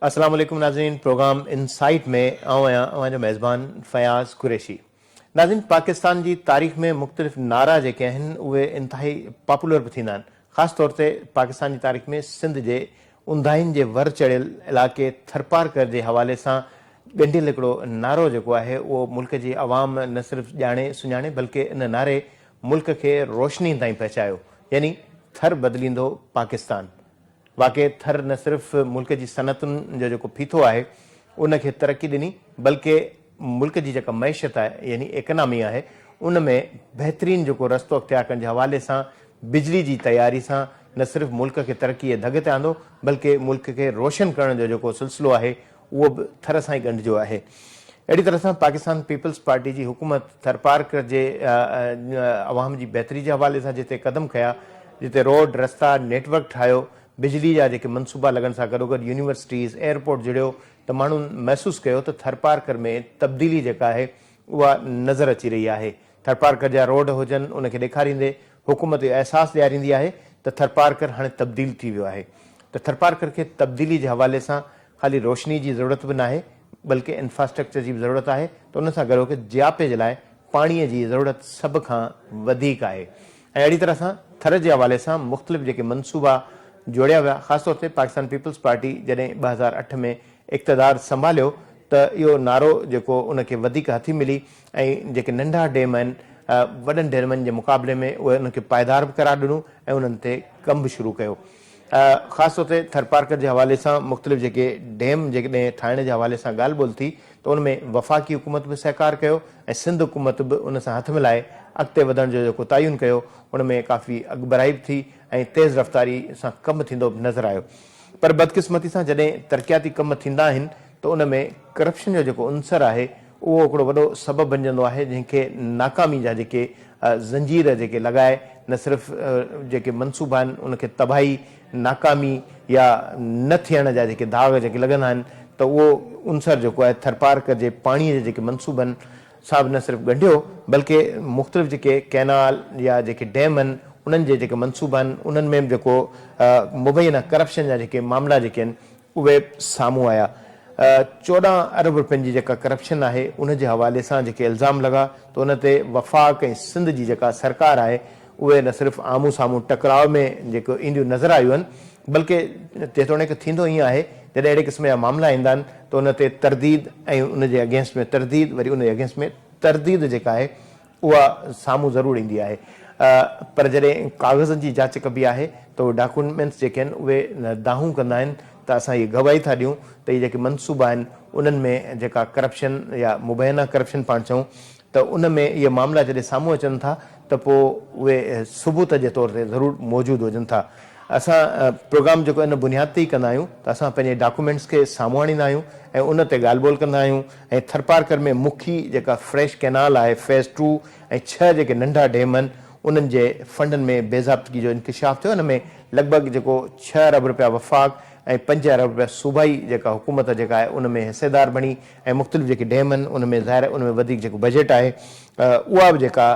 अस्सलाम वालेकुम नाज़रीन। प्रोग्राम इनसाइट में जो मेज़बान फ़याज़ कुरैशी। नाज़रीन, पाकिस्तान की तारीख़ में मुख़्तलिफ़ नारा जेके आहिनि उहे इंतहाई पॉपुलर बि थींदा आहिनि। ख़ासि तौर ते पाकिस्तान की तारीख़ में सिंध जे उंधाइन जे वर चढ़ियल इलाइक़े थरपारकर जे हवाले सां ॻंढियल हिकिड़ो नारो जेको आहे उहो मुल्क जी अवाम न सिर्फ़ु ॼाणे सुञाणे बल्कि इन नारे मुल्क खे रोशनी ताईं पहुचायो, यानी थर बदिलींदो पाकिस्तान। वाक़ई थर न सिर्फ़ु मुल्क जी सनतुनि जो जेको फीथो आहे उनखे तरक़ी ॾिनी, बल्कि मुल्क जी जेका मैशत आहे यानी इकनॉमी आहे उन में बहितरीन जेको रस्तो अख़्तियार करण जे हवाले सां बिजली जी तयारी सां न सिर्फ़ु मुल्क खे तरक़ी जे धग ते आंदो बल्कि मुल्क खे रोशन करण जो जेको सिलसिलो आहे उहो बि थर सां ई ॻंढिजो आहे। अहिड़ी तरह सां पाकिस्तान पीपल्स पार्टी जी हुकूमत थरपारकर जे अवाम जी बहितरी जे हवाले सां जिते क़दम कया, जिते रोड रस्ता नेटवर्क ठाहियो, बिजली जा जेके मनसूबा लॻण सां गॾोगॾु यूनिवर्सिटीज़ एयरपोर्ट जुड़ियो, त माण्हुनि महसूसु कयो त थरपारकर में तब्दीली जेका आहे उहा नज़र अची रही आहे। थरपारकर जा रोड हुजनि उनखे ॾेखारींदे हुकूमत जो अहसासु ॾियारींदी आहे त थरपारकर हाणे तब्दील थी वियो आहे। त थरपारकर खे तब्दीली जे हवाले सां ख़ाली रोशनी जी ज़रूरत बि न आहे बल्कि इंफ्रास्ट्रक्चर जी बि ज़रूरत आहे, त उन सां गॾोगॾु जियापे जे लाइ पाणीअ जी ज़रूरत सभ खां वधीक आहे। ऐं अहिड़ी तरह सां थर जे हवाले सां मुख़्तलिफ़ जेके मनसूबा जोड़िया विया। ख़ासि तौर ते पाकिस्तान पीपल्स पार्टी जॾहिं 2008 में इक़्तिदार संभालियो त इहो नारो जेको उनखे वधीक हथी मिली ऐं जेके नंढा डेम आहिनि वॾनि डेमनि जे मुक़ाबले में उहे उनखे पाइदार बि करार ॾिनो ऐं उन्हनि ते कमु बि शुरू कयो। ख़ासि तौर ते थरपारकर जे हवाले सां मुख़्तलिफ़ जेके डेम जेकॾहिं ठाहिण जे हवाले सां ॻाल्हि ॿोल थी त उनमें वफ़ाक़ी हुकूमत बि सहकार कयो ऐं सिंध हुकूमत बि उन सां हथ मिलाए अॻिते वधण जो जेको तयन कयो उनमें काफ़ी अॻुबराई बि थी ऐं तेज़ रफ़्तारी सां कमु थींदो बि नज़र आयो। पर बदकिस्मती सां जॾहिं तरक़ियाती कम थींदा आहिनि त उनमें करप्शन जो जेको अंसर आहे उहो हिकिड़ो वॾो सबबु बणिजंदो आहे, जंहिंखे नाकामी जा जेके ज़ंजीर जेके लॻाए न सिर्फ़ु जेके मनसूबा आहिनि उनखे तबाही नाकामी या न थियण जा जेके दाग़ जेके लॻंदा आहिनि त उहो अंसर जेको आहे थरपारकर जे पाणीअ जे जेके मनसूबनि सां बि न सिर्फ़ु ॻंढियो बल्कि मुख़्तलिफ़ जेके कैनाल या जेके डैम आहिनि उन्हनि जे जेके मनसूबा आहिनि उन्हनि में बि जेको मुबैना करप्शन जा जेके मामला जेके आहिनि उहे साम्हूं आया। 14 अरब रुपयनि जी जेका करप्शन आहे उन जे हवाले सां जेके इल्ज़ाम लॻा त उन ते वफ़ाक़ ऐं सिंध जी जेका सरकार आहे उहे न सिर्फ़ु आम्हूं साम्हूं टकराव में जेको ईंदियूं नज़र आयूं आहिनि बल्कि जेतोणीकि थींदो ईअं आहे जॾहिं अहिड़े क़िस्म जा मामला ईंदा आहिनि त उन ते तरदीद ऐं उन जे अगेंस्ट में तरदीद वरी उन जे अगेंस्ट में तरदीद जेका आहे उहा साम्हूं ज़रूरु ईंदी आहे। पर जॾहिं काग़ज़नि जी जांच कबी आहे त उहे डॉक्यूमेंट्स जेके आहिनि उहे दाहूं कंदा आहिनि त असां इहे गवाही था ॾियूं त इहे जेके मनसूबा आहिनि उन्हनि में जेका करप्शन या मुबैना करप्शन पाण चऊं त उन में इहे मामला जॾहिं साम्हूं अचनि था त पोइ उहे सबूत जे तौर ते ज़रूरु मौजूदु हुजनि था। असां प्रोग्राम जेको इन बुनियाद ते ई कंदा आहियूं त असां पंहिंजे डॉक्यूमेंट्स खे साम्हूं आणींदा आहियूं ऐं उन ते ॻाल्हि ॿोल कंदा आहियूं ऐं थरपारकर में मुखी जेका फ्रेश कैनाल आहे फेज़ 2 ऐं 6 जेके नंढा डेम आहिनि उन्हनि जे फंडनि में बेज़ाब्तगी जो इंकिशाफ़ थियो। हिन में लॻभॻि जेको 6 अरब रुपया वफ़ाक़ ऐं 5 अरब रुपया सूबाई जेका हुकूमत जेका आहे उन में हिसेदार बणी ऐं मुख़्तलिफ़ जेके डेम आहिनि उन में ज़ाहिर उन में वधीक जेको बजट आहे उहा बि जेका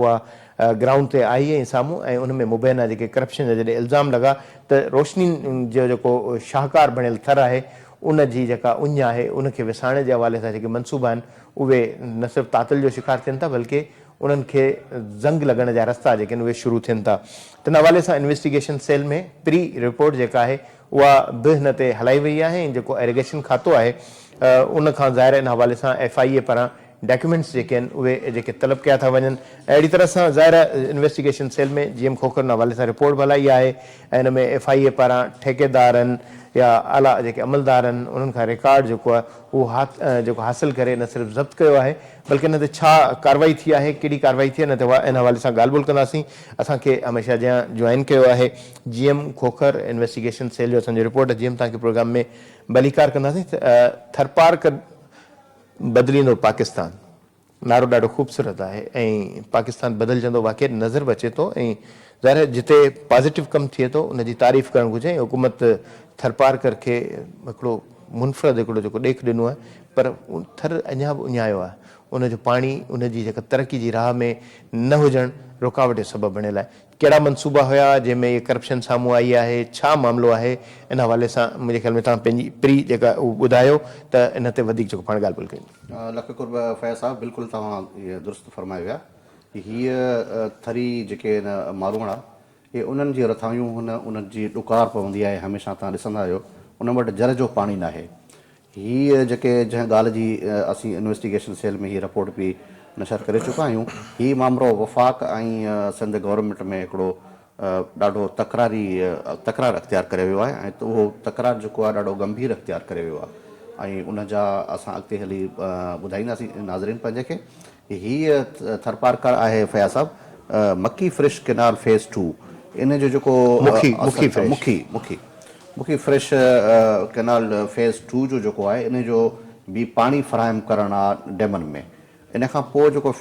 उहा ग्राउंड ते आई ऐं साम्हूं ऐं उन में मुबैना जेके करप्शन जा जॾहिं इल्ज़ाम लॻा त रोशनी जो जेको शाहकार बणियल थर आहे उन जी जेका उञ आहे उनखे विसाइण जे हवाले सां जेके मनसूबा आहिनि उहे न सिर्फ़ु तातल जो शिकार थियनि था बल्कि उन्हनि खे ज़ंग लॻण जा रस्ता जेके आहिनि उहे शुरू थियनि था। त इन हवाले सां इन्वेस्टिगेशन सेल में प्री रिपोर्ट जेका आहे उहा बि हिन ते हलाई वई आहे ऐं जेको एरिगेशन खातो आहे उन खां ज़ाहिर इन हवाले सां FIA पारां डॉक्यूमेंट्स जेके आहिनि उहे जेके तलब कया था वञनि। अहिड़ी तरह सां ज़ाहिर इन्वेस्टिगेशन सेल में GM खोखर हवाले सां रिपोर्ट बि हलाई आहे ऐं हिन में FIA पारां ठेकेदारनि या आला जेके अमलदार आहिनि उन्हनि खां रिकॉर्ड जेको आहे उहो जेको हासिलु करे न सिर्फ़ु ज़ब्त कयो आहे बल्कि हिन ते छा कार्रवाई थी आहे कहिड़ी कार्रवाई थी आहे हिन ते इन हवाले सां ॻाल्हि ॿोल कंदासीं। असांखे हमेशह जॉइन कयो आहे GM खोखर इन्वेस्टिगेशन सेल जो असांजो रिपोर्ट GM तव्हांखे प्रोग्राम में भलीकार कंदासीं। थरपारकर बदिलींदो पाकिस्तान नारो ॾाढो ख़ूबसूरत आहे ऐं पाकिस्तान बदिलजंदो वाक़ई नज़र बि अचे थो ऐं ज़ाहिर जिते पॉज़िटिव कमु थिए थो उनजी तारीफ़ करणु घुरिजे। ऐं हुकूमत थरपारकर खे हिकिड़ो मुनफ़रद हिकिड़ो जेको ॾेख ॾिनो आहे पर थर अञा बि उञायो आहे। उनजो पाणी उनजी जेका तरक़ी जी राह में न हुजणु रुकावट जो सबब बणियल आहे। कहिड़ा मनसूबा हुया जंहिंमें इहे करप्शन साम्हूं आई आहे, छा मामिलो आहे, इन हवाले सां मुंहिंजे ख़्याल में तव्हां पंहिंजी प्री जेका उहा ॿुधायो त इन ते वधीक जेको पाण ॻाल्हि ॿोल कयूं। लख कुर्ब फैज़ साहब, बिल्कुलु तव्हां इहे दुरुस्त फरमायो विया। हीअ थरी जेके मारूण आहे, इहे उन्हनि जी रथायूं उन्हनि जी ॾुकार पवंदी आहे। हमेशह तव्हां ॾिसंदा आहियो उन वटि जर जो पाणी न आहे। हीअ जेके जंहिं ॻाल्हि जी असीं इन्वेस्टिगेशन सेल में हीअ रिपोर्ट बि नशर करे चुका आहियूं। हीअ मामिलो वफ़ाक़ ऐं सिंध गवर्नमेंट में हिकिड़ो ॾाढो तकरार अख़्तियार करे वियो आहे ऐं उहो तकरार जेको आहे ॾाढो गंभीर अख़्तियार करे वियो आहे ऐं उन जा असां अॻिते हली ॿुधाईंदासीं नाज़रीन पंहिंजे खे। हीअ थरपारकर आहे फयाज़ साहब, मक्की फ्रेश केनाल फेज़ 2 इन जो जेको मुखी फ्रेश केनाल फेज़ 2 जो जेको आहे इन जो बि पाणी फ़राहम करणु आहे डैमनि में। इन खां पोइ जेको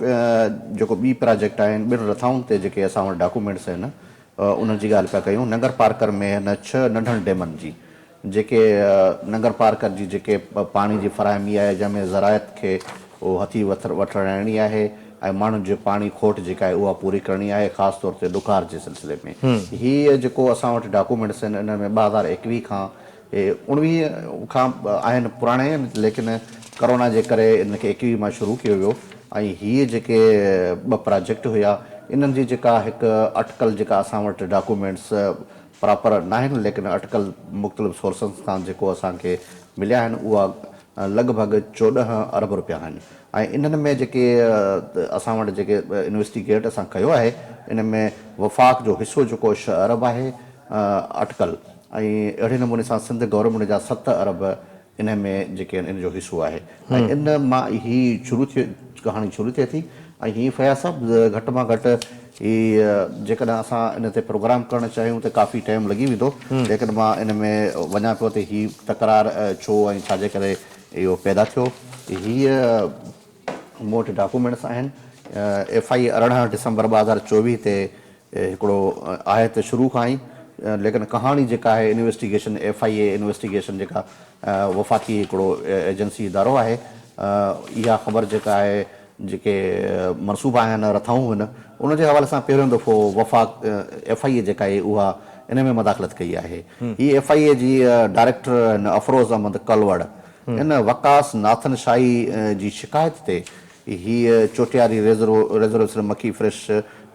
ॿी प्रोजेक्ट आहिनि, ॿिनि रथाउनि ते जेके असां वटि डॉक्यूमेंट्स आहिनि उन्हनि जी ॻाल्हि पिया कयूं। नंगर पार्कर में हिन 6 नंढनि डैमनि जी जेके नंगर पार्कर जी जेके पाणी जी फ़राहमी आहे, जंहिंमें ज़रायत खे उहो हथी वठिणी आहे ऐं माण्हुनि जे पाणी खोट जेका आहे उहा पूरी करणी आहे, ख़ासि तौर ते ॾुकार जे सिलसिले में। हीअ जेको असां वटि डॉक्यूमेंट्स आहिनि इन में 2021 खां 19 खां आहिनि पुराणे, लेकिन करोना जे करे इनखे 21 मां शुरू कयो वियो। ऐं हीअ जेके 2 प्रोजेक्ट हुया इन्हनि जी जेका हिकु अटकल जेका असां वटि डॉक्यूमेंट्स प्रॉपर न आहिनि, लेकिन अटकल मुख़्तलिफ़ सोर्सनि खां जेको असांखे मिलिया आहिनि उहा लॻभॻि 14 अरब रुपया आहिनि। ऐं इन्हनि में जेके असां वटि जेके इन्वेस्टिगेट असां कयो आहे इन में वफ़ाक़ जो हिसो जेको 6 अरब आहे अटकल, ऐं अहिड़े नमूने सां सिंध गवर्नमेंट जा 7 अरब इन में जेके इन जो हिसो आहे। ऐं इन मां ही कहाणी शुरू थिए थी। ऐं हीअ फयाज़ साहब घटि मां घटि ही जेकॾहिं असां इन ते प्रोग्राम करणु चाहियूं त काफ़ी टाइम लॻी वेंदो, लेकिन मां इन में वञा पियो त ही तकरार छो ऐं छाजे करे इहो पैदा थियो। हीअ मूं वटि डॉक्यूमेंट्स आहिनि। FIA 18 डिसंबर 2024 ते हिकिड़ो आहे त शुरू खां ई, लेकिन कहाणी जेका आहे इन्वेस्टिगेशन FIA इन्वेस्टिगेशन जेका वफ़ाक़ी हिकिड़ो एजेंसी इदारो आहे, इहा ख़बर जेका आहे जेके मनसूबा आहिनि रथाऊं आहिनि उनजे हवाले सां पहिरियों दफ़ो वफ़ाक़ FIA जेका आहे उहा इन में मदाख़लत कई आहे। हीअ FIA जी डायरेक्टर आहिनि अफरोज़ अहमद कलवड़, इन वकास नाथन शाही जी शिकायत ते हीअ चोटियारी रेजर्वेशन मक्की फ्रेश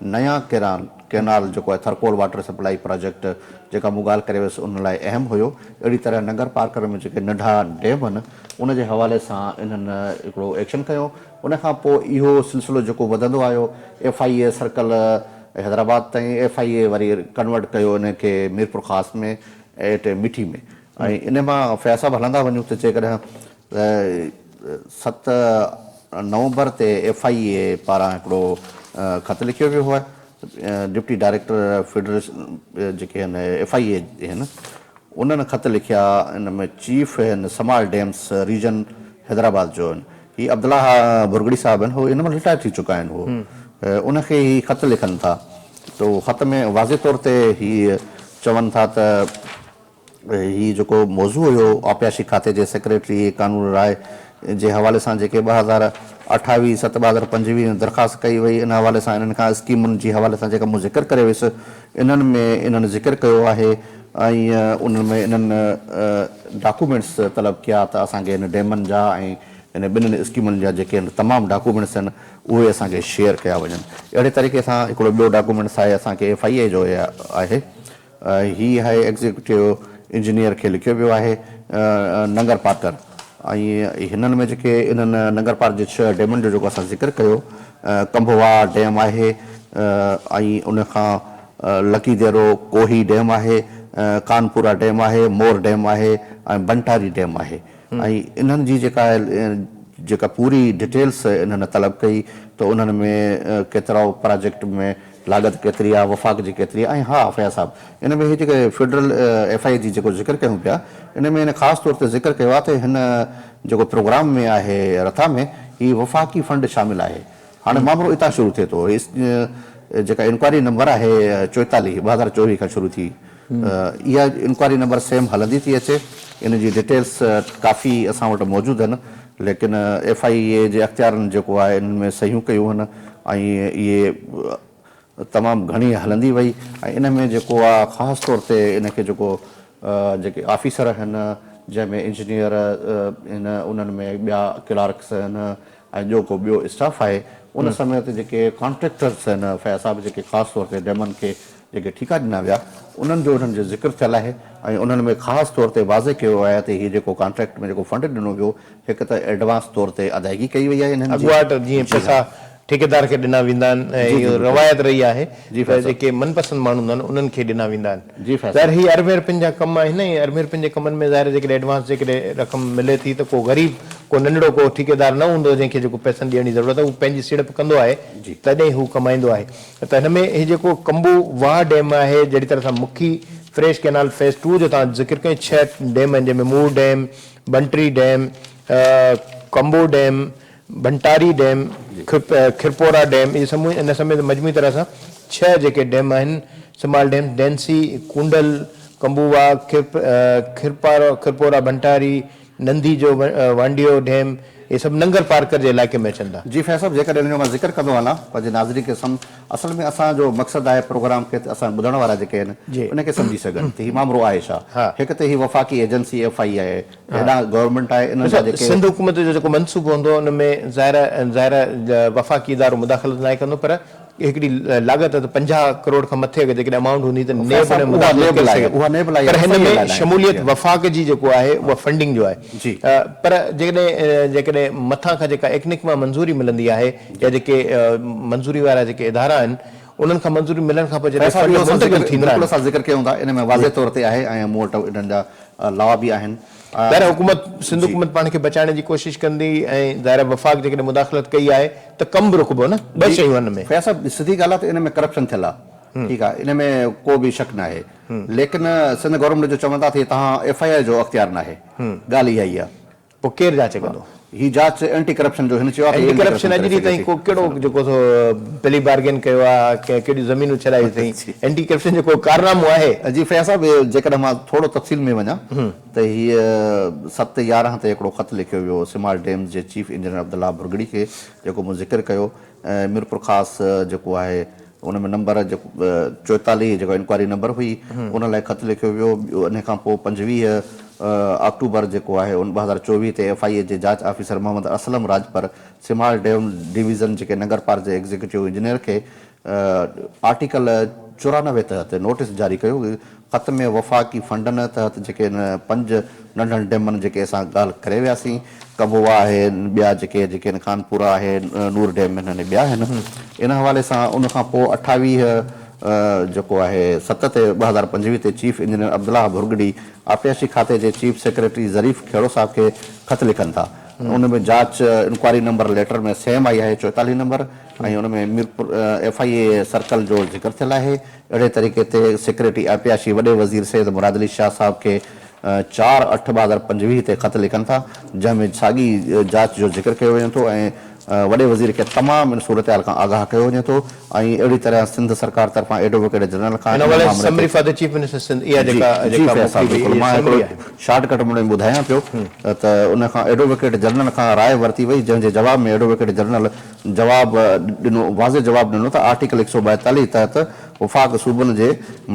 नया केनाल जेको आहे थरकोल वाटर सप्लाई प्रोजेक्ट जेका मूं ॻाल्हि करे वियुसि उन लाइ अहम हुयो। अहिड़ी तरह नगर पार्कर में जेके नंढा डैम आहिनि उनजे हवाले सां इन्हनि हिकिड़ो एक्शन कयो। उनखां पोइ इहो सिलसिलो जेको वधंदो आयो, FIA सर्कल हैदराबाद ताईं, FIA वरी कन्वर्ट कयो इनखे मीरपुर ख़ासि में एट मिठी में। ऐं इन मां फैज़ साहब हलंदा वञूं त जेकॾहिं 7 नवंबर ते FIA पारां हिकिड़ो ख़त लिखियो वियो आहे। डिप्टी डायरेक्टर फेडरेशन जेके आहिनि FIA आहिनि उन्हनि ख़त लिखिया। इन में चीफ आहिनि समाल डैम्स रीजन हैदराबाद जो आहिनि, ही अब्दुल्ला बुरगड़ी साहब आहिनि, हो इन में रिटायर थी चुका आहिनि। हो उनखे ही ख़त लिखनि था त ख़त में वाज़े तौर ते ही चवनि था त ही जेको मौज़ू हुयो आबियाशी खाते जे सेक्रेटरी कानून राय जे हवाले सां जेके 2028/7/2025 में दरख़्वास्त कई वई, इन हवाले सां इन्हनि खां स्कीमुनि जे हवाले सां जेका मूं ज़िक्र करे वियुसि इन्हनि ज़िक्र कयो आहे। ऐं उन्हनि में इन्हनि डॉक्यूमेंट्स तलब कया त असांखे इन डैमनि जा ऐं इन ॿिन्हिनि स्कीमुनि जा जेके तमामु डॉक्यूमेंट्स आहिनि उहे असांखे शेयर कया वञनि। अहिड़े तरीक़े सां हिकिड़ो ॿियो डॉक्यूमेंट्स आहे असांखे FIA जो आहे। हीअ आहे एग्ज़ीक्यूटिव इंजीनियर खे लिखियो वियो आहे नंगर पार्कर। ऐं हिननि में जेके इन्हनि नंगर पार्क जे 6 डैमनि जो जेको असां ज़िक्र कयो, कंभवा डैम आहे, ऐं उनखां लकी देरो कोही डैम आहे, कानपुरा डैम आहे, मोर डैम आहे ऐं बंटारी डैम आहे। ऐं इन्हनि जी जेका पूरी डिटेल्स इन्हनि तलब कई त उन्हनि में केतिरा प्रोजेक्ट में लागत केतिरी आहे, वफ़ाक़ जी केतिरी आहे। ऐं हा फयाज़ साहब, इन में हीअ जेके फेडरल FIA जी जेको ज़िक्र कयूं पिया इन में इन ख़ासि तौर ते ज़िक्र कयो आहे त हिन जेको प्रोग्राम में आहे रथा में ही वफ़ाक़ी फंड शामिल आहे। हाणे मामिलो इतां शुरू थिए थो। जेका इंक्वायरी नंबर आहे 44 2024 खां शुरू थी, इहा इंक्वायरी नंबर सेम हलंदी थी अचे। इन जी डिटेल्स काफ़ी असां वटि मौजूदु आहिनि, लेकिन FIA जे अख़्तियारनि जेको आहे इन्हनि में सहियूं कयूं आहिनि ऐं इहे तमामु घणी हलंदी वई ऐं इन में जेको आहे ख़ासि तौर ते इनखे जेको जेके ऑफिसर आहिनि जंहिंमें इंजीनियर इन उन्हनि में ॿिया क्लार्क्स आहिनि ऐं को ॿियो स्टाफ आहे उन समय ते जेके कॉन्ट्रेक्टर्स आहिनि फैज़ साहब जेके ख़ासि तौर ते डैमनि खे जेके ठीका ॾिना विया उन्हनि जो ज़िक्र थियल आहे ऐं उन्हनि में ख़ासि तौर ते वाज़े कयो आहे त हीउ जेको कॉन्ट्रैक्ट में जेको फंड ॾिनो वियो हिकु त एडवांस तौर ते अदायगी कई वई आहे इन्हनि जी अॻुवाट जीअं पैसा ठेकेदार खे ॾिना वेंदा आहिनि ऐं इहो रवायत रही आहे जेके मनपसंद माण्हू हूंदा आहिनि उन्हनि खे ॾिना वेंदा आहिनि ज़ाहिर ही अरबेर पिन जा कम आहिनि ऐं अरबेर पिन जे कमनि में ज़ाहिर जेकॾहिं एडवांस जेकॾहिं रक़म मिले थी त को ग़रीब को नंढड़ो को ठेकेदार न हूंदो जंहिंखे जेको पैसनि ॾियण जी ज़रूरत आहे उहो पंहिंजी सीड़प कंदो आहे तॾहिं हू कमाईंदो आहे त हिन में हीउ जेको कंबू वाह डैम आहे जहिड़ी तरह सां मुखी फ्रेश कैनाल फेज़ 2 जो तव्हां ज़िक्र कयो 6 डैम आहिनि जंहिंमें Moor dam Bantari dam Kambu dam Bhantari dam Khirpora dam ये समूह इन समय मजमूई तरह सां 6 जेके डैम आहिनि स्मॉल डैम डेंसी कुंडल कंबुवा खिरपोरा भंटारी नंदी जो वांडियो डैम ये सभु नंगर पार्कर जे इलाइक़े में अचनि था जी फैज़ साहब जेकॾहिं हिन जो मां ज़िक्र कंदो वञा पंहिंजे नाज़रीन खे असल में असांजो मक़सदु आहे प्रोग्राम खे असां ॿुधण वारा जेके आहिनि उनखे सम्झी सघनि त हीउ मामिलो आहे छा हिकु त हीउ वफ़ाक़ी एजेंसी FI आहे हेॾां गवर्नमेंट आहे इन जा जेके सिंध हुकूमत जो जेको मनसूबो हूंदो उन में ज़ाहिर वफ़ाक़ी इदारो मुदाख़लत न कंदो पर हिकिड़ी लागत 50 करोड़ खां मथे जेकॾहिं अमाउंट हूंदी त पर हिन में शमूलियत वफ़ाक़ जी जेको आहे उहा फंडिंग जो आहे पर जेकॾहिं मथां खां जेका एक्निक मां मंज़ूरी मिलंदी आहे या जेके मंज़ूरी वारा जेके इदारा आहिनि उन्हनि खां मंज़ूरी मिलण खां पोइ असां ज़िक्र कयूं था इन में वाज़े तौर ते आहे ऐं मूं वटि इन्हनि जा लॉ बि आहिनि ज़ाहिर हुकूमत सिंध हुकूमत पाण खे बचाइण जी कोशिशि कंदी ऐं ज़ाहिर वफ़ाक़ जेकॾहिं मुदाख़लत कई आहे त कम बि रुकबो न ॿ शयूं हिन में फैज़ साहब सिधी ॻाल्हि आहे त इन में करप्शन थियल आहे ठीकु आहे इन में को बि शक न आहे लेकिन सिंध गवर्नमेंट जो चवंदा थी तव्हां FIR जो अख़्तियार न आहे ॻाल्हि इहा ई आहे पोइ केरु जांच कंदो ही जांच एंटी करप्शन जो हिन चयो आहे एंटी करप्शन अॼु ॾींहुं ताईं को कहिड़ो जेको पहली बार्गेन कयो आहे कहिड़ी ज़मीनूं छॾाई अथई एंटी करप्शन जो को कारनामो आहे जी फैज़ साहब जेकॾहिं मां थोरो तफ़सील में वञा त हीअ 7/11 ते हिकिड़ो ख़त लिखियो वियो स्मॉल डैम्स जे चीफ इंजीनियर अब्दुल्ला भुरगड़ी खे जेको मूं ज़िक्र कयो मीरपुर ख़ासि जेको आहे उन में नंबर जेको 44 जेको इंक्वायरी नंबर हुई उन लाइ ख़त लिखियो वियो इन खां पोइ 25 अक्टूबर जेको आहे 2024 ते FIA जे जांच officer Mohammad Aslam Rajpar small dam division जेके नगर पार्क जे एग्जीक्यूटिव इंजीनियर खे आर्टिकल 94 तहत नोटिस जारी कयो ख़त में वफ़ाक़ी फंडनि तहत जेके 5 नंढनि डैमनि जेके असां ॻाल्हि करे वियासीं कबुआ आहे ॿिया जेके खानपुरा आहे नूर डैम आहिनि ॿिया आहिनि इन हवाले सां उन खां पोइ 28 जेको आहे 7 ते 2025 ते चीफ इंजीनियर अब्दुल्ला भुरगड़ी आबयाशी खाते जे चीफ सेक्रेटरी ज़रीफ़ खेड़ो साहब खे ख़त लिखनि था उन में जांच इंक्वायरी नंबर लेटर में सेम आई आहे 44 नंबर ऐं उन में मीरपुर FIA सर्कल जो ज़िक्र थियल आहे अहिड़े तरीक़े ते सेक्रेटरी आबयाशी वॾे वज़ीर सैयद मुराद अली शाह साहब खे 4/8/2025 ते ख़त लिखनि था जंहिंमें साॻी जांच जो ज़िक्र कयो वञे थो ऐं वॾे वज़ीर खे तमामु इन सूरत हाल खां आगाह कयो वञे थो ऐं अहिड़ी तरह सिंध सरकार तरफ़ां एडवोकेट जनरल खां शॉर्टकट में ॿुधायां पियो त उन खां एडवोकेट जनरल खां राय वरिती वई जंहिंजे जवाब में एडवोकेट जनरल वाज़े जवाबु ॾिनो त आर्टिकल 142 तहत वफ़ाक़ सूबनि जे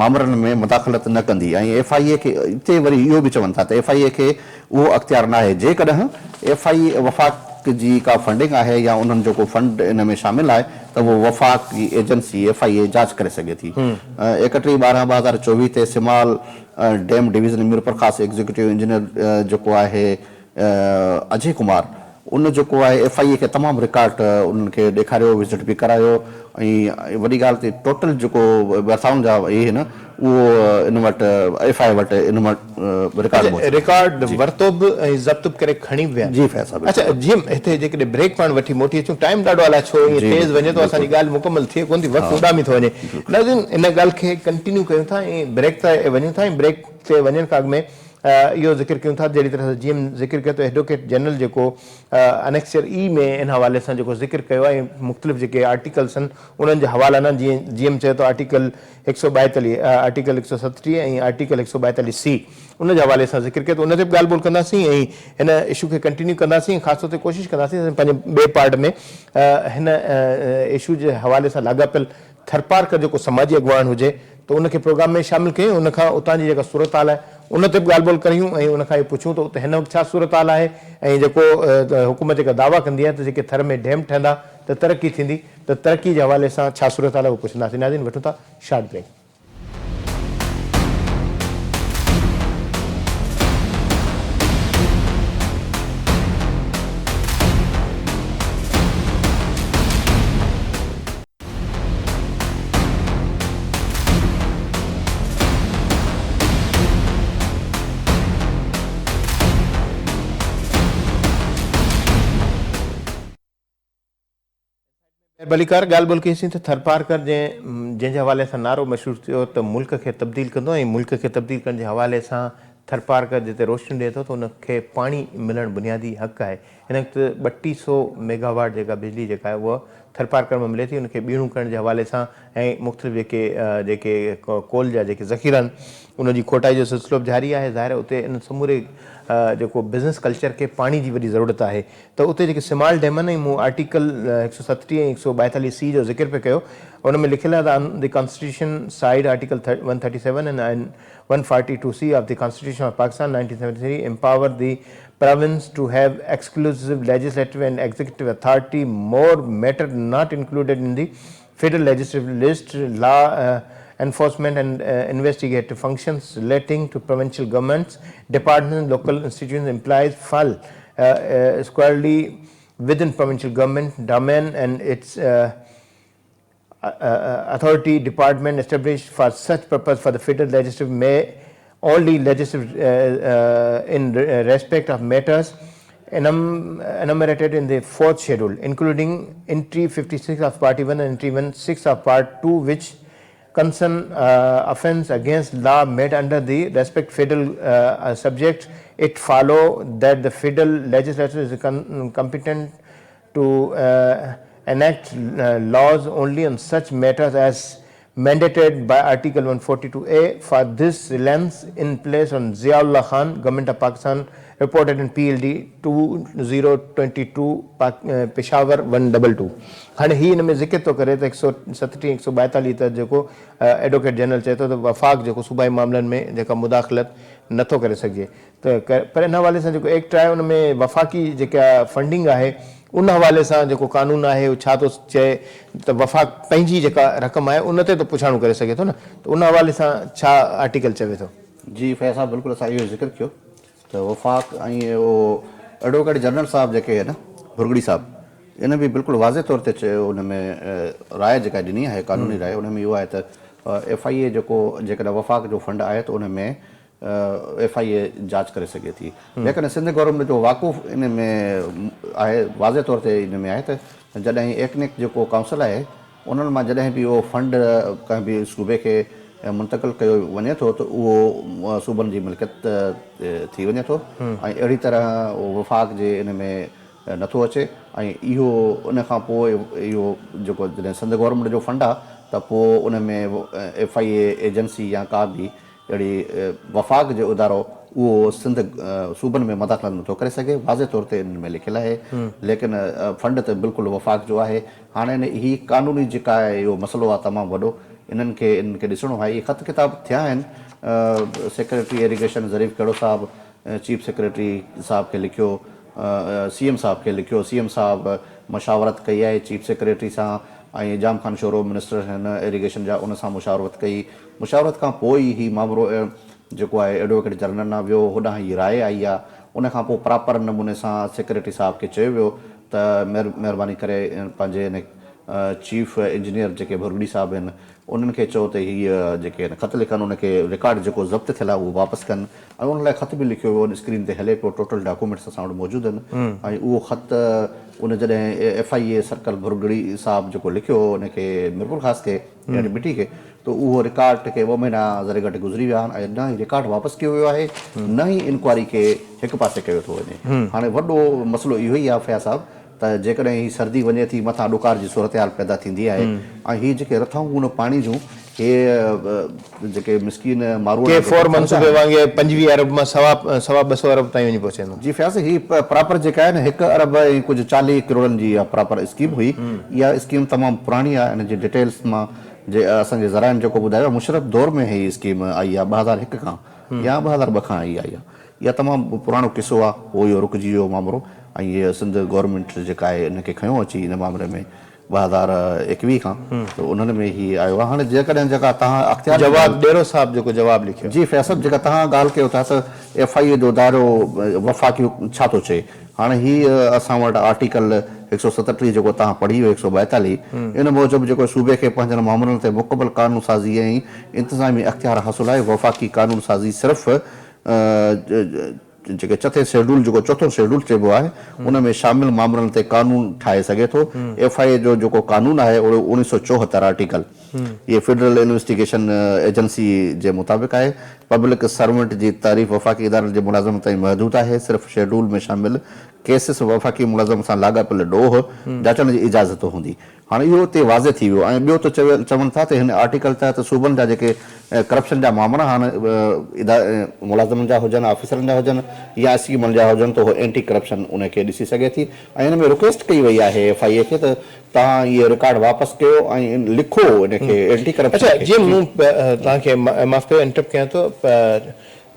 मामलनि में मुदाख़लत न कंदी ऐं FIA खे हिते वरी इहो बि चवनि था त FIA खे उहो अख़्तियार न आहे जेकॾहिं FIA वफ़ाक़ जी का फंडिंग आहे या उन्हनि जो को फंड इन में शामिल आहे त उहो वफ़ाक़ी एजेंसी FIA जांच करे सघे थी 31/12/2024 ते स्मॉल डैम डिवीज़न मीरपुर ख़ासि एग्जीक्यूटिव इंजीनियर जेको आहे अजय कुमार उन जेको आहे FIA खे तमामु रिकॉर्ड उन्हनि खे ॾेखारियो विज़िट बि करायो ऐं वॾी ॻाल्हि ते टोटल जेको बरसाउनि जा इहे न उहो इन वटि FIA वटि इन वटि रिकॉर्ड वरितो बि ऐं ज़ब्त करे खणी विया जी फैज़ साहब अच्छा जीअं हिते जेकॾहिं ब्रेक पाण वठी मोटी अचूं टाइम ॾाढो अलाए छो ईअं तेज़ वञे थो असांजी ॻाल्हि मुकमल थिए कोन थी वक़्तु उॾामी थो वञे नाज़रीन इन ॻाल्हि खे कंटिन्यू कयूं था ऐं ब्रेक ते वञूं था ऐं ब्रेक ते वञण खां अॻु में इहो ज़िक्र कयूं था जहिड़ी तरह सां जीअं ज़िक्र कयो त एडवोकेट जनरल जेको अनेक्सर ई में इन हवाले सां जेको ज़िक्र कयो आहे ऐं मुख़्तलिफ़ जेके आर्टिकल्स आहिनि उन्हनि जा हवाला न जीअं जीएम चयो त आर्टिकल 142 आर्टिकल 137 ऐं आर्टिकल 142C उन जे हवाले सां ज़िक्र कयो त उन ते बि ॻाल्हि ॿोल कंदासीं ऐं हिन इशू खे कंटिन्यू कंदासीं ख़ासि तौर ते कोशिशि कंदासीं पंहिंजे ॿिए पार्ट में हिन इशू जे हवाले सां लाॻापियल थरपारकर जेको समाजी अॻुवान हुजे त उनखे प्रोग्राम में शामिल कयूं, उनखां उतां जी जेका सूरत हाल आहे उन ते बि ॻाल्हि ॿोल करियूं ऐं उनखां इहो पुछूं त उते हिन वक़्तु छा सूरत हाल आहे ऐं जेको हुकूमत जेका दावा कंदी आहे त जेके थर में डैम ठहंदा त तरक़ी थींदी, त तरक़ी जे हवाले सां छा सूरत हाल आहे उहो पुछंदासीं। नाज़रीन, वठूं था शॉर्ट ब्रेक। भलीकार ॻाल्हि ॿोल कईसीं त थरपारकर जंहिंजे हवाले सां नारो मशहूरु थियो त मुल्क खे तब्दील कंदो ऐं मुल्क खे तब्दील करण जे हवाले सां थरपारकर जिते रोशनी ॾिए थो त उनखे पाणी मिलणु बुनियादी हक़ आहे। हिन वक़्तु 3200 मेगावाट जेका बिजली जेका आहे उहा थरपारकर में मिले थी, उनखे ॿीणूं करण जे हवाले सां ऐं मुख़्तलिफ़ जेके कोल जा जेके ज़ख़ीरा आहिनि उनजी खोटाई जो सिलसिलो बि जारी आहे। ज़ाहिर आहे उते इन समूरे जेको बिज़नेस कल्चर खे पाणी जी वॾी ज़रूरत आहे। त उते जेके सिमाल डैम आहिनि, मूं आर्टिकल 137 ऐं 142C जो ज़िक्र पियो कयो, उन में लिखियलु आहे त the constitution side article 137 and 142C of the Constitution of Pakistan 1973 empower the province to have exclusive legislative and executive authority. More matter not included in the federal legislative list, law enforcement and investigative functions relating to provincial governments, departments, local institutions implies fall squarely within provincial government domain and its authority department established for such purpose for the federal legislative may only legislate in respect of matters enumerated in the 4th schedule, including entry 56 of part 1 and entry 6 of part 2, which concern offence against law made under the respect federal subject. It follow that the federal legislature is competent to enact laws only on such matters as mandated by Article 142A. For this, reliance in place on Ziaullah Khan, Government of Pakistan, reported in PLD 2022 Peshawar 122. हाणे ही इन में ज़िक्र थो करे त 137 142 त जेको एडवोकेट जनरल चए थो त वफ़ाक़ जेको सूबाई मामलनि में जेका मुदाख़लत नथो करे सघे, त पर इन हवाले सां जेको एक्ट आहे उन में वफ़ाक़ी जेका फंडिंग आहे उन हवाले सां जेको कानून आहे उहो छा थो चए त वफ़ाक़ पंहिंजी जेका रक़म आहे उन ते त पुछाणो करे सघे थो न, त उन हवाले सां छा आर्टिकल चवे थो? जी फैज़ साहब, बिल्कुलु असां इहो ज़िक्र कयो त वफ़ाक़ ऐं उहो एडवोकेट जनरल साहब जेके आहिनि भुरगड़ी साहब, इन बि बिल्कुलु वाज़े तौर ते चयो, उन में राय जेका ॾिनी आहे कानूनी राय, उन में इहो आहे त FIA जेको जेकॾहिं वफ़ाक़ जो फंड आहे त उन में FIA जांच करे सघे थी। लेकिन सिंध गवर्नमेंट जो वाक़ुफ़ इन में आहे, वाज़े तौर ते इन में आहे त जॾहिं एकनिक जेको काउंसिल आहे उन्हनि मां जॾहिं बि उहो फंड कंहिं बि सूबे खे मुंतक़िल कयो वञे थो त उहो सूबनि जी मिल्कियत थी वञे थो ऐं अहिड़ी तरह उहो वफ़ाक़ जे इन में नथो अचे। ऐं इहो उन खां पोइ इहो जेको जॾहिं सिंध गवर्नमेंट जो फंड आहे त पोइ उन में FIA एजेंसी या का बि अहिड़ी वफ़ाक़ जो इदारो उहो सिंध सूबनि में मदाख़लत नथो करे सघे, वाज़े तौर ते इन में लिखियलु आहे। लेकिन फंड त बिल्कुलु वफ़ाक़ जो आहे। हाणे हीअ कानूनी जेका आहे इहो मसइलो आहे तमामु वॾो, इन्हनि खे ॾिसणो आहे। इहे ख़त किताब थिया आहिनि, सेक्रेटरी इरिगेशन ज़रीफ़ कहिड़ो साहब चीफ सेक्रेटरी साहब खे लिखियो, CM साहब खे लिखियो, CM साहब मशावरत कई आहे चीफ सेक्रेटरी सां ऐं जाम खान शोरो मिनिस्टर आहिनि इरिगेशन जा, उन सां मुशावरत कई। मुशावरत खां पोइ ई मामिलो जेको आहे एडवोकेट जनरल न वियो, होॾां ही राय आई आहे। उन खां पोइ प्रॉपर नमूने सां सेक्रेटरी साहब खे चयो वियो त महिरबानी करे पंहिंजे हिन चीफ इंजीनियर जेके भुरगड़ी साहब आहिनि उन्हनि खे चओ त हीअ जेके आहिनि ख़त लिखनि, उनखे रिकॉर्ड जेको ज़ब्त थियल आहे उहो वापसि कनि। ऐं उन लाइ ख़त बि लिखियो वियो, स्क्रीन ते हले पियो, टोटल डॉक्यूमेंट्स असां वटि मौजूदु आहिनि। ऐं उहो ख़त उन जॾहिं FIA सर्कल भुरगड़ी साहब जेको लिखियो उनखे मिरपुर ख़ासि खे या मिटी खे, त उहो रिकॉर्ड खे 2 महीना ज़रे घटि गुज़री विया आहिनि ऐं न ई रिकॉर्ड वापसि कयो वियो आहे, न ई इंक्वायरी खे हिकु पासे कयो थो वञे। हाणे वॾो मसइलो इहो ई आहे फैज़ साहब त जेकॾहिं हीअ सर्दी वञे थी, मथां ॾुकार जी सूरत हाल पैदा थींदी आहे ऐं हीअ जेके रथाऊं गुण पाणी जूं हे जेके मिसकीन माण्हू 4 मंसूबे वांगुरु 25 अरब मां सवा 200 अरब ताईं वञी पहुचंदो। जी फैज़, ही प्रॉपर जेका आहे न 1 अरब ऐं कुझु 40 करोड़नि जी इहा प्रॉपर स्कीम हुई। इहा स्कीम तमामु पुराणी आहे, इन जी डिटेल्स मां जे असांजे ज़राइनि जेको ॿुधायो मुशरफ दौर में ही स्कीम आई आहे 2001 खां या 2002 खां आई आहे इहा तमामु पुराणो किसो आहे पोइ इहो रुकिजी वियो मामिलो ऐं इहे सिंध गवर्नमेंट जेका आहे इनखे खयों अची हिन मामले में 2021 खां त उन्हनि में ही आयो आहे। हाणे जेकॾहिं जेका तव्हां अख़्तियार जवाब डेरो साहब जेको जवाब लिखियो जी फैसल जेका तव्हां ॻाल्हि कयो था त FIA जो दायरो वफ़ाक़ी छा थो चए हाणे हीअ असां वटि आर्टिकल 137 जेको तव्हां पढ़ी वियो 142 इन मूजिबि जेको सूबे खे पंहिंजनि मामलनि ते मुकमल क़ानून साज़ी ऐं इंतिज़ामी अख़्तियार हासिलु आहे वफ़ाक़ी क़ानून साज़ी सिर्फ़ु जेके चौथों शेड्यूल चइबो आहे उन में शामिल मामलनि ते कानून ठाहे सघे थो। FIA जो जेको कानून आहे उहो 1974 आर्टिकल ये फेडरल इन्वेस्टिगेशन एजेंसी जे मुताबिक़ आहे पब्लिक सर्वेंट जी तारीफ़ वफ़ाक़ी इदारनि जे मुलाज़िम ताईं महदूद आहे सिर्फ़ु शेड्यूल में शामिल केसिस वफ़ाक़ी मुलाज़िम सां लाॻापियल ॾोह जाचण जी इजाज़त हूंदी। हाणे इहो उते वाज़े थी वियो ऐं ॿियो त चवनि था त हिन आर्टिकल तहत सूबनि जा जेके करप्शन जा मामला हाणे मुलाज़िमनि जा हुजनि ऑफिसरनि जा हुजनि या स्कीमनि जा हुजनि त उहो एंटी करप्शन उनखे ॾिसी सघे थी ऐं हिन में रिक्वेस्ट कई वई आहे FIA खे त तव्हां इहे रिकॉर्ड वापसि कयो ऐं लिखो इनखे एंटी करप्शन। अच्छा जीअं मूं तव्हांखे माफ़ कयो इंटरप्ट कयां थो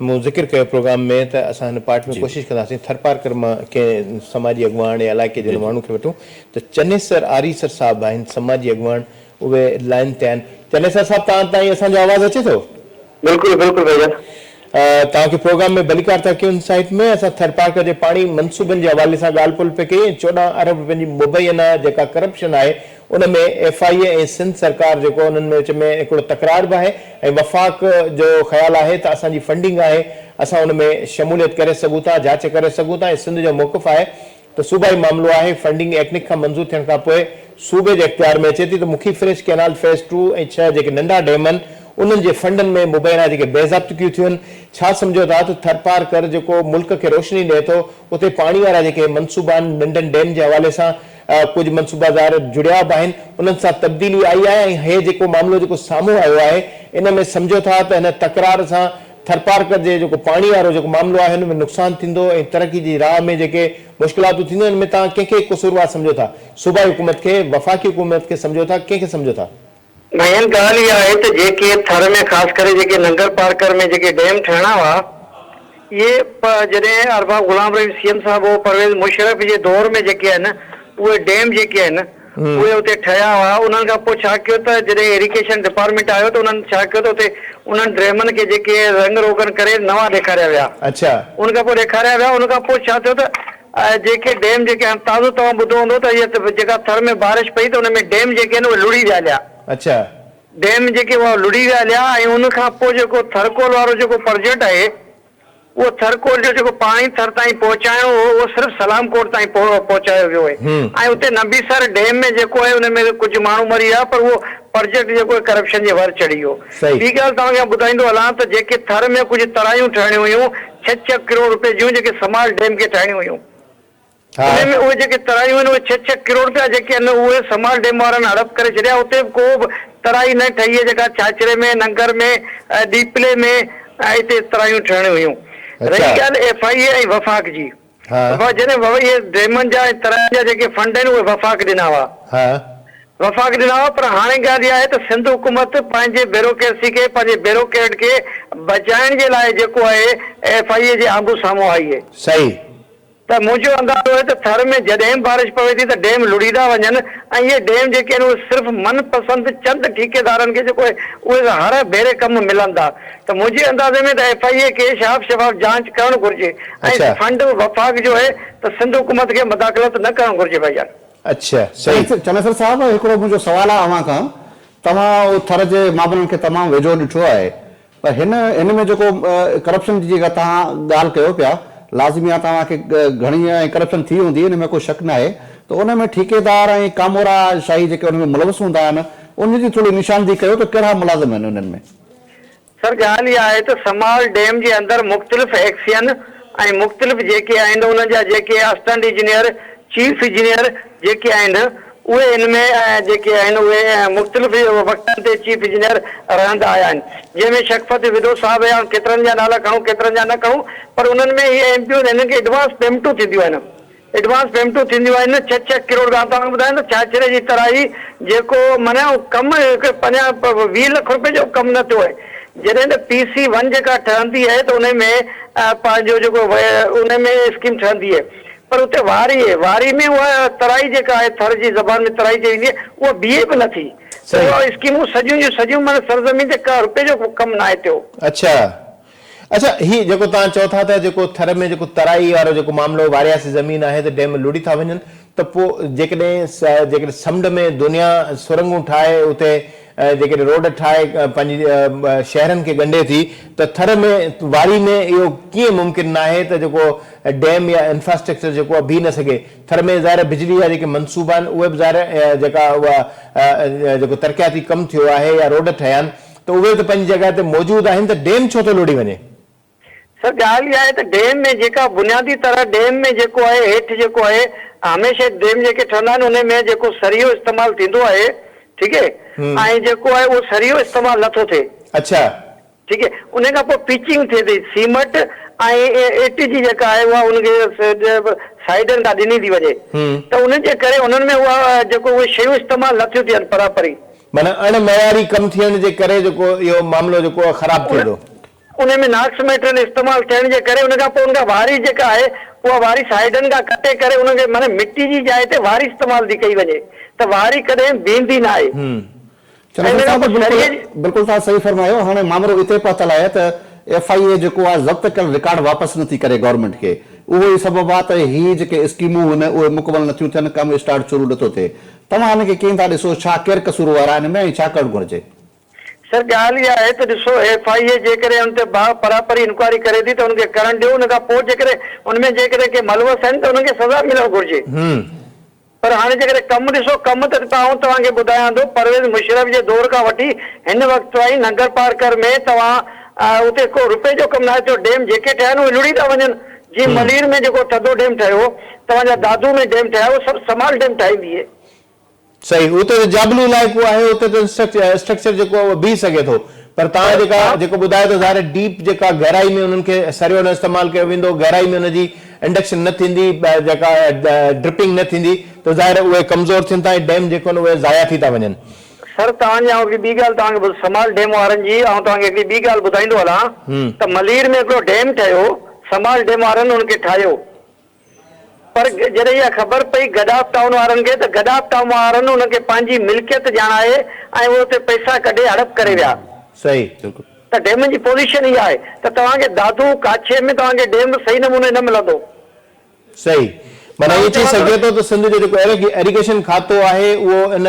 मूं ज़िक्र कयो प्रोग्राम में त असां हिन पार्ट में कोशिशि कंदासीं थरपारकर मां कंहिं समाजी अॻुवाण या इलाइक़े जे माण्हू खे वठूं त चनेसर आरीसर साहिबु आहिनि समाजी अॻुवाण उहे लाइन ते आहिनि। चनेसर साहिबु तव्हां ताईं असांजो आवाज़ु अचे थो? बिल्कुलु बिल्कुलु भैया तव्हांखे प्रोग्राम में भलीकार था कयूं साइट में असां थरपारकर जे पाणी मनसूबनि जे हवाले सां ॻाल्हि ॿोल पिए कई 14 अरब रुपयनि जी मुबैना जेका करप्शन आहे उन में FIA ऐं सिंध सरकार जेको उन्हनि में विच में हिकिड़ो तकरार बि आहे ऐं वफ़ाक़ जो ख़्यालु आहे त असांजी फंडिंग आहे असां उन में शमूलियत करे सघूं था जांच करे सघूं था ऐं सिंध जो मौक़िफ़ आहे त सूबाई मामिलो आहे फंडिंग एक्निक खां मंज़ूर थियण खां पोइ सूबे जे इख़्तियार में अचे थी त मुखी फ्रेश कैनाल फेज़ 2 ऐं 6 जेके नंढा डैम आहिनि उन्हनि जे फंडनि में मुबैना जेके बेज़ाब्तियूं थियूं आहिनि छा सम्झो था त थरपारकर जेको मुल्क खे रोशनी ॾिए थो उते पाणी वारा जेके मनसूबा आहिनि नंढनि डैम जे हवाले सां कुझु मनसूबादार जुड़िया बि आहिनि उन्हनि सां तब्दीली आई आहे ऐं हे जेको मामिलो जेको साम्हूं आयो आहे इन में सम्झो था त हिन तकरार सां थरपारकर जे जेको पाणी वारो जेको मामिलो आहे हिन में नुक़सानु थींदो ऐं तरक़ी जी राह में जेके मुश्किलातूं थींदियूं हिन में तव्हां कंहिंखे क़सूरवार सम्झो था सूबाई हुकूमत खे वफ़ाक़ी हुकूमत खे सम्झो था कंहिंखे सम्झो था? मेन ॻाल्हि इहा आहे त जेके थर में ख़ासि करे जेके नंगर पारकर में जेके डैम ठहिणा हुआ इहे जॾहिं अरबा गुलाम रहीम CM साहिब हो परवेज़ मुशर्रफ जे दौर में जेके आहिनि उहे डैम जेके आहिनि उहे उते ठहिया हुआ उन्हनि खां पोइ छा कयो त जॾहिं इरिगेशन डिपार्टमेंट आयो त उन्हनि छा कयो त उते उन्हनि ड्रेमनि खे जेके रंग रोगन करे नवां ॾेखारिया विया। अच्छा उन खां पोइ ॾेखारिया विया उन खां पोइ छा थियो त जेके डैम जेके ताज़ो तव्हां ॿुधो हूंदो त इहे जेका थर में बारिश पई त उन में डैम जेके आहिनि उहे लुड़ी विया हलिया। अच्छा डैम जेके उहा लुड़ी विया हलिया ऐं उन खां पोइ जेको थरकोल वारो जेको प्रोजेक्ट आहे उहो थरकोल जो जेको पाणी थर ताईं पहुचाइणो हो उहो सिर्फ़ु सलाम कोट ताईं पहुचायो वियो आहे ऐं उते नबीसर डैम में जेको आहे उन में कुझु माण्हू मरी विया पर उहो प्रोजेक्ट जेको करप्शन जे वर चढ़ी वियो। ॿी ॻाल्हि तव्हांखे ॿुधाईंदो हलां त जेके थर में कुझु तरायूं ठहिणियूं हुयूं 6 करोड़ रुपए जूं जेके समाल डैम खे ठाहिणियूं हुयूं उन में उहे जेके तरायूं आहिनि उहे 6 करोड़ रुपया जेके आहिनि उहे समाल डैम वारनि हड़प करे छॾिया उते को बि तराई न ठही आहे जेका छाछरे में नंगर में डीपले में हिते तरायूं ठहिणियूं हुयूं। रही ॻाल्हि FIA ऐं वफ़ाक़ जी जॾहिं इहे डैमनि जा तराई जा जेके फंड आहिनि उहे वफ़ाक़ ॾिना हुआ पर हाणे ॻाल्हि इहा आहे त सिंध हुकूमत पंहिंजे ब्यूरोक्रेसी खे पंहिंजे ब्यूरोक्रेट खे बचाइण जे लाइ जेको आहे FIA जे आम्हूं साम्हूं आई आहे। सही त मुंहिंजो अंदाज़ो आहे त थर में जॾहिं बारिश पवे थी त डैम लुड़ींदा वञनि ऐं इहे डैम जेके आहिनि उहे सिर्फ़ु मनपसंदि चंद ठेकेदारनि खे जेको आहे उहे हर भेरे कमु मिलनि था त मुंहिंजे अंदाज़े में त FIA खे साफ़ शफ़ाफ़ जांच करणु घुरिजे ऐं फंड वफ़ाक़ जो आहे त सिंध हुकूमत खे मुदाख़लत न करणु घुरिजे भैया। अच्छा सही चनेसर साहिबु हिकिड़ो मुंहिंजो सुवालु आहे अव्हां खां तव्हां थर जे मामलनि खे तमामु वेझो ॾिठो आहे पर हिन में जेको करप्शन जी जेका तव्हां ॻाल्हि कयो पिया लाज़मी आहे तव्हांखे घणी ऐं करप्शन थी हूंदी हिन में कोई शक न आहे त उन में ठेकेदार ऐं कामोरा शाही जेके उन में मुलवस हूंदा आहिनि उनजी थोरी निशानदी कयो त कहिड़ा मुलाज़िम आहिनि उन्हनि में? सर ॻाल्हि इहा आहे त समाल डैम जे अंदरि मुख़्तलिफ़ एक्सियन ऐं मुख़्तलिफ़ जेके आहिनि उन्हनि जा जेके असिस्टेंट इंजीनियर चीफ इंजीनियर जेके आहिनि उहे हिन में जेके आहिनि उहे मुख़्तलिफ़ वक़्तनि ते चीफ इंजीनियर रहंदा आया आहिनि जंहिंमें शख़्फ़त विदो साहिबु या केतिरनि जा नाला खणूं केतिरनि जा न खणूं पर उन्हनि में इहे MPO हिननि खे एडवांस पेमेंटूं थींदियूं आहिनि एडवांस पेमेंटूं थींदियूं आहिनि 6 करोड़ खां तव्हांखे ॿुधायां त छाछरे जी तराई जेको माना कमु 20 लाख रुपए जो कमु न थियो आहे। जॾहिं त PC1 जेका ठहंदी आहे त उन में पंहिंजो जेको उन में स्कीम ठहंदी आहे, पर उते वारी में उहा तराई जेका आहे थर जी ज़बान में तराई चई वेंदी आहे उहा बीहे बि नथी। उहा स्कीमूं सॼियूं माना सरज़मीन ते का रुपए जो कमु न आहे थियो। अच्छा ही जेको तव्हां चओ था त जेको थर में जेको तराई वारो जेको मामिलो वारियासी ज़मीन आहे त डैम लुड़ी था वञनि, त पोइ जेकॾहिं समुंड में दुनिया सुरंगूं ठाहे उते जेकॾहिं रोड ठाहे पंहिंजी शहरनि खे ॻंढे थी, त थर में वारी में इहो कीअं मुमकिन न आहे त जेको डैम या इंफ्रास्ट्रक्चर जेको आहे बीह न सघे। थर में ज़ाहिर बिजली जा जेके मनसूबा आहिनि उहे बि ज़ाहिर जेका उहा जेको तरक़ियाती कमु थियो आहे या रोड ठहिया आहिनि त उहे त पंहिंजी जॻह ते मौजूदु आहिनि, त डैम छो थो लुड़ी वञे? सर ॻाल्हि इहा आहे त डैम में जेका बुनियादी तरह डैम में जेको आहे हेठि जेको आहे हमेशह डैम जेके ठहंदा आहिनि उन में जेको सरियो इस्तेमालु थींदो आहे, ठीकु आहे, ऐं जेको आहे उहो सरियो इस्तेमालु नथो थिए। अच्छा, ठीकु आहे, उन खां पोइ पिचिंग थिए थी, सीमेंट ऐं एटी जी जेका आहे उहा उनखे साइडनि खां ॾिनी थी वञे, त उन जे करे उन्हनि में उहा जेको उहे शयूं इस्तेमालु नथियूं थियनि बराबरी, माना अणमयारी कमु थियण जे करे जेको इहो मामिलो जेको आहे ख़राबु थिए थो। उन में नाक्स मेटेरियल इस्तेमालु थियण जे करे उन खां पोइ उनखां वारी जेका आहे उहा वारी साइडनि खां कटे करे उनखे माना मिटी जी जाइ ते वारी इस्तेमालु थी कई वञे त वारी कॾहिं बीहंदी न आहे। बिल्कुलु तव्हां सही फरमायो। हाणे मामिलो हिते पहुतल आहे त FIA जेको आहे ज़ब्त कयल रिकॉर्ड वापसि नथी करे गवर्नमेंट खे, उहो ई सबबु आहे त हीअ जेके स्कीमूं आहिनि उहे मुकमल नथियूं थियनि, कमु स्टार्ट शुरू नथो थिए। तव्हां हिनखे कीअं था ॾिसो, छा केरु कसूरवार आहे हिन में ऐं छा करणु घुरिजे? सर ॻाल्हि इहा आहे त ॾिसो FIA जेकॾहिं हुन ते परापरी इंक्वायरी करे थी त हुनखे करणु ॾियो, हुन खां पोइ जेकॾहिं हुनमें जेकॾहिं के मलवस आहिनि त हुनखे सज़ा मिलणु घुरिजे। पर हाणे जेकॾहिं कमु ॾिसो, कमु त तव्हांखे ॿुधायां थो परवेज़ मुशर्रफ जे दौर खां वठी हिन वक़्तु ताईं नंगर पार्कर में तव्हां उते को रुपए जो कमु न आहे थियो। डैम जेके ठहिया आहिनि उहे लुड़ी था वञनि। जीअं मलीर में जेको थधो डैम ठहियो, तव्हांजा दादू में डैम ठहिया, उहो सभु समाल डैम ठाहींदी आहे। सही, उते त जाबलू इलाइक़ो आहे, उते त स्ट्रक्चर जेको आहे बीह सघे थो, पर तव्हां जेको ॿुधायो त ज़ाहिर डीप जेका गहराई में उन्हनि खे सरियो न इस्तेमालु कयो वेंदो, गहराई में हुनजी इंडक्शन न थींदी, जेका ड्रिपिंग न थींदी, त ज़ाहिर उहे कमज़ोर थियनि था ऐं डैम जेको आहिनि उहे ज़ाया थी था वञनि। सर तव्हांजी ॿी ॻाल्हि तव्हांखे समाल डैम वारनि जी तव्हांखे हिकिड़ी ॿी ॻाल्हि ॿुधाईंदो हलां त मलीर में हिकिड़ो डैम ठहियो, समाल डैम वारनि हुनखे ठाहियो, पर जॾहिं इहा ख़बर पई गडाफ टाउन वारनि खे त गडाफ टाउन वारनि हुनखे पंहिंजी मिल्कियत ॼाणाए ऐं उहे उते पैसा कढे हड़प करे विया। सही, त डैम जी पोज़ीशन इहा आहे त तव्हांखे दादू काछे में तव्हांखे डैम सही नमूने न मिलंदो। सही, माना इहो चई सघे थो त सिंध जो जेको एरीगेशन खातो आहे उहो इन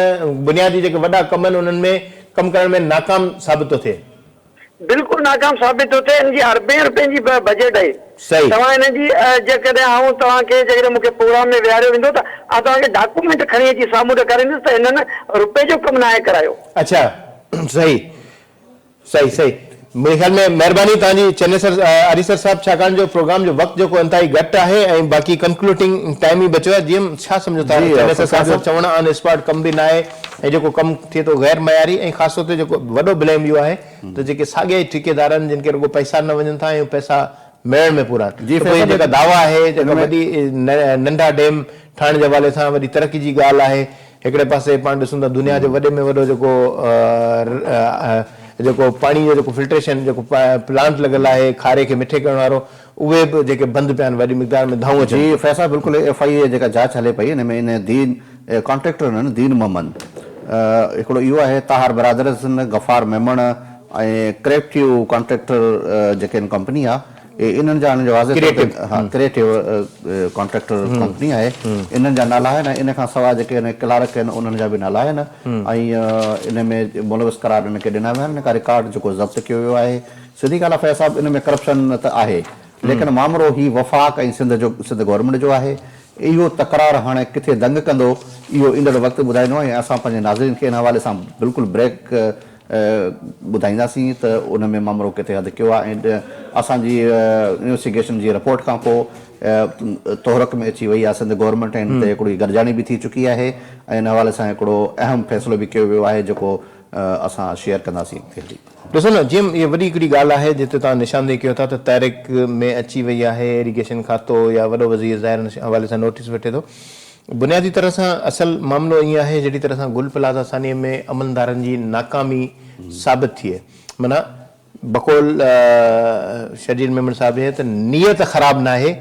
बुनियादी जेके वॾा कम आहिनि उन्हनि में कमु करण में नाकाम साबित थो थिए। बिल्कुलु नाकाम साबित थो थिए। हिन जी अरबें रुपयनि जी बजट आहे। सही, तव्हां हिन जी जेकॾहिं तव्हांखे जेकॾहिं मूंखे प्रोग्राम में विहारियो वेंदो त तव्हांखे डॉक्यूमेंट खणी अची साम्हूं ॾेखारींदुसि त हिननि रुपए जो कमु न आहे करायो। अच्छा, सही सही सही, मेरे ख्याल में महिरबानी तव्हांजी चन्नेसर आरिसर साहिबु, छाकाणि जो प्रोग्राम जो वक़्तु जेको इंतिहाई घटि आहे ऐं बाक़ी कंक्लूडिंग टाइम ई बचियो आहे। जीअं छा सम्झो था चन्नेसर साहिब जो चवणु ऑन स्पॉट कमु बि न आहे ऐं जेको कमु थिए थो गैर मयारी, ऐं ख़ासि तौर ते जेको वॾो ब्लेम इहो आहे त जेके साॻिया ठेकेदार आहिनि जिन खे रुगो पैसा न वञनि था ऐं पैसा मिलण में पूरा जेका दावा आहे, जेका वॾी नंढा डैम ठहण जे हवाले सां वॾी तरक़ी जी ॻाल्हि आहे। हिकिड़े पासे पाण ॾिसूं था दुनिया जो वॾे में वॾो जेको पाणी जो जेको फिल्ट्रेशन जेको प्लांट लॻल आहे खारे खे मिठे करण वारो, उहे बि जेके बंदि पिया आहिनि, वॾी मिक़दार में धाऊं अचनि। जी फैसला बिल्कुलु FIA जेका जांच हले पई हिन में इन दीन कॉन्ट्रेक्टर आहिनि दीन मोहम्मद, हिकिड़ो इहो आहे ताहार ब्रादर्स, गफ़ार मेमण ऐं क्रिएटिव कॉन्ट्रेक्टर जेके आहिनि कंपनी आहे, इन्हनि जा क्रिएटिव कॉन्ट्रेक्टर कंपनी आहे, इन्हनि जा नाला आहिनि। इन खां सवाइ जेके क्लार्क आहिनि उन्हनि जा बि नाला आहिनि ऐं इन में मुलविस करार इनखे ॾिना विया आहिनि। इन खां रिकॉर्ड जेको ज़ब्त कयो वियो आहे। सिधी ॻाल्हि आहे फैज़ साहिबु, इन में करप्शन त आहे, लेकिन मामिलो ही वफ़ाक़ ऐं सिंध गवर्नमेंट जो आहे। इहो तकरार हाणे किथे दंग कंदो इहो ईंदड़ वक़्तु ॿुधाईंदो ऐं असां पंहिंजे नाज़रीन खे इन हवाले सां बिल्कुलु ब्रेक ॿुधाईंदासीं त उन में मामिलो किथे हद कयो आहे। ऐं असांजी इन्वेस्टिगेशन जी रिपोर्ट खां पोइ तोहरक में अची वई आहे सिंध गवर्नमेंट, ऐं हिते हिकिड़ी गरजानी बि थी चुकी आहे ऐं इन हवाले सां हिकिड़ो अहम फ़ैसिलो बि कयो वियो आहे जेको असां शेयर कंदासीं। ॾिसो न जीअं इहा वॾी हिकिड़ी ॻाल्हि आहे जिते तव्हां निशानदेही कयो था त तहरीक में अची वई आहे इरिगेशन खातो या वॾो वज़ीर ज़ाहिर हवाले सां नोटिस वठे थो। बुनियादी तरह सां असल मामिलो ईअं आहे जहिड़ी तरह सां गुल प्लाज़ा सानीअ में अमलदारनि जी नाकामी साबित थिए, माना बकौल शजील मेमन साहिब जे त नियत ख़राब न आहे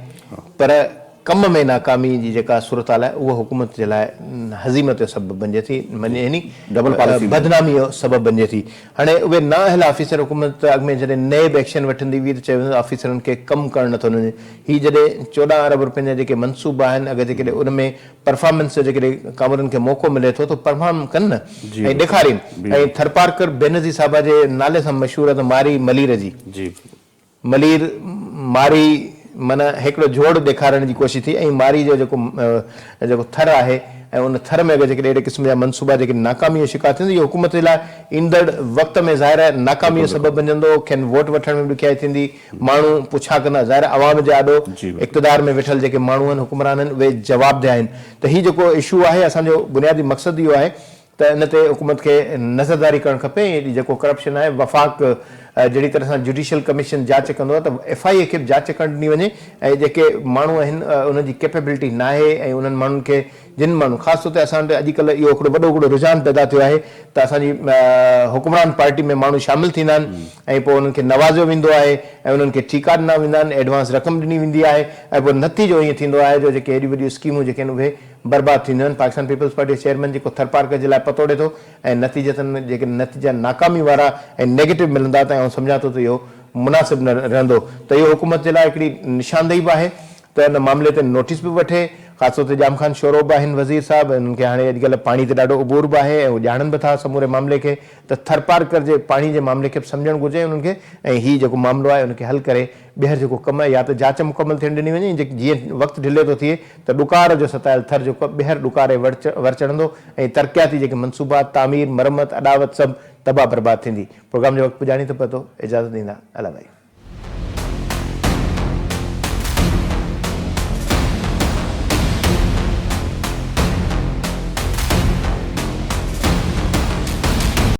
पर कम में नाकामी जी जेका सूरत हाल आहे उहा हुकूमत जे लाइ हज़ीमत जो सबबु बणिजे थी, यानी डबल पॉलिसी बदनामी जो सबबु बणिजे थी। हाणे उहे न अहिल ऑफिसर हुकूमत अॻु में जॾहिं नए बि एक्शन वठंदी हुई त चयो ऑफिसरनि खे कमु करणु नथो वञे। हीअ जॾहिं 14 अरब रुपयनि जा जेके मनसूबा आहिनि अगरि जेकॾहिं उन में परफॉर्मेंस जो जेकॾहिं कामरनि खे मौक़ो मिले थो त परफॉर्म कनि न ऐं ॾेखारीनि। ऐं थरपारकर बेनज़ीर साहिबा जे नाले सां मशहूरु आहे त मारी मलीर जी मलीर मारी माना हिकिड़ो जोड़ ॾेखारण जी कोशिशि थी ऐं मारी जो जेको थर आहे ऐं उन थर में अगरि जेके अहिड़े क़िस्म जा मनसूबा जेके नाकामी जो शिकार थींदी इहो हुकूमत जे लाइ ईंदड़ वक़्त में ज़ाहिर आहे नाकामी जो सबबु बणजंदो। खेनि वोट वठण में ॾुखियाई थींदी, माण्हू पुछा कंदा, ज़ाहिर आवाम जे आॾो इक़्तिदार में वेठल जेके माण्हू आहिनि हुकुमरान आहिनि उहे जवाबदेह आहिनि। त हीउ जेको इशू आहे असांजो बुनियादी मक़सदु इहो आहे त इन ते हुकूमत खे नज़रदारी करणु खपे। ऐं जेको करप्शन आहे वफ़ाक़ जहिड़ी तरह सां जुडिशियल कमीशन जांच कंदो आहे त FIA खे बि जांच करणु ॾिनी वञे ऐं जेके माण्हू आहिनि उनजी कैपेबिलिटी न आहे ऐं उन्हनि माण्हुनि खे जिन माण्हू ख़ासि तौर ते असां वटि अॼुकल्ह इहो हिकिड़ो वॾो रुझान पैदा थियो आहे त असांजी हुकुमरान पार्टी में माण्हू शामिलु थींदा आहिनि ऐं पोइ उन्हनि खे नवाज़ियो वेंदो आहे ऐं उन्हनि खे ठीका ॾिना वेंदा आहिनि, एडवांस रक़म ॾिनी वेंदी आहे ऐं पोइ नतीजो ईअं थींदो आहे जो जेके हेॾियूं वॾियूं स्कीमूं जेके आहिनि उहे बर्बाद थींदियूं आहिनि। पाकिस्तान पीपल्स पार्टी चेयरमैन जेको थरपारकर जे लाइ पतोड़े थो ऐं नतीजतनि जेके नतीजा नाकामी वारा ऐं नेगेटिव मिलंदा त आउं सम्झां थो त इहो मुनासिबु न रहंदो। त इहो हुकूमत जे लाइ हिकिड़ी निशानदेही बि आहे त इन मामले ते नोटिस बि वठे। ख़ासि तौर ते जाम ख़ान शोरो बि आहिनि वज़ीर साहिबु, उन्हनि खे हाणे अॼुकल्ह पाणी ते ॾाढो उबूर बि आहे ऐं उहे ॼाणनि बि था समूरे मामले खे त थरपारकर जे पाणी जे मामले खे बि सम्झणु घुरिजे उन्हनि खे ऐं हीउ जेको मामिलो आहे उनखे हल करे ॿीहर जेको कमु आहे या त जांच मुकमल थियणु ॾिनी वञे जीअं वक़्तु ढिले थो थिए त ॾुकार जो सतायल थर जेको ॿीहर ॾुकारे वर चढ़ंदो ऐं तरक़ियाती जेके मनसूबा तामीर मरमत अॾावत सभु तबाह बर्बाद थींदी। प्रोग्राम जो वक़्तु पुॼाणी थो पतो, इजाज़त ॾींदा अला भाई।